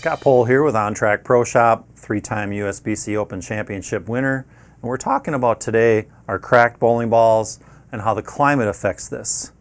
Scott Pohl here with On Track Pro Shop, three-time USBC Open Championship winner. And we're talking about today our cracked bowling balls and how the climate affects this.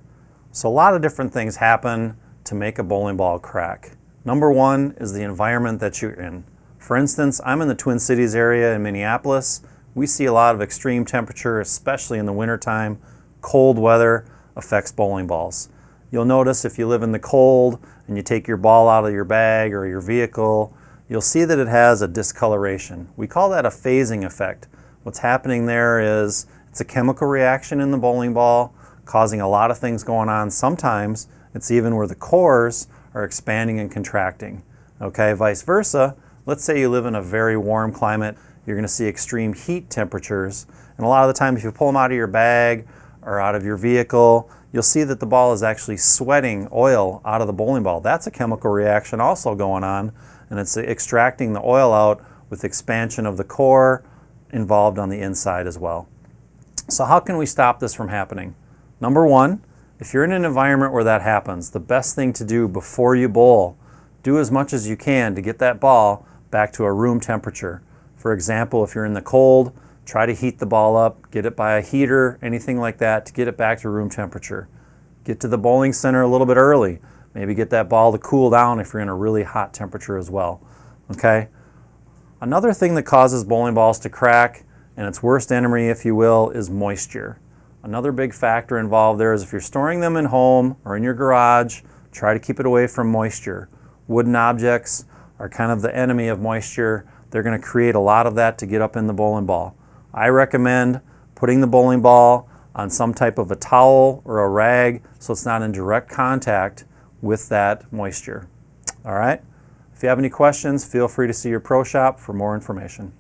So a lot of different things happen to make a bowling ball crack. Number one is the environment that you're in. For instance, I'm in the Twin Cities area in Minneapolis. We see a lot of extreme temperature, especially in the wintertime. Cold weather affects bowling balls. You'll notice if you live in the cold and you take your ball out of your bag or your vehicle, you'll see that it has a discoloration. We call that a phasing effect. What's happening there is it's a chemical reaction in the bowling ball causing a lot of things going on. Sometimes it's even where the cores are expanding and contracting. Okay, vice versa. Let's say you live in a very warm climate. You're going to see extreme heat temperatures. And a lot of the time if you pull them out of your bag or out of your vehicle, you'll see that the ball is actually sweating oil out of the bowling ball. That's a chemical reaction also going on, and it's extracting the oil out with expansion of the core involved on the inside as well. So how can we stop this from happening? Number one, if you're in an environment where that happens, the best thing to do before you bowl, do as much as you can to get that ball back to a room temperature. For example, if you're in the cold, try to heat the ball up, get it by a heater, anything like that to get it back to room temperature. Get to the bowling center a little bit early. Maybe get that ball to cool down if you're in a really hot temperature as well. Okay? Another thing that causes bowling balls to crack, and its worst enemy, if you will, is moisture. Another big factor involved there is if you're storing them in home or in your garage, try to keep it away from moisture. Wooden objects are kind of the enemy of moisture. They're going to create a lot of that to get up in the bowling ball. I recommend putting the bowling ball on some type of a towel or a rag so it's not in direct contact with that moisture. All right? If you have any questions, feel free to see your pro shop for more information.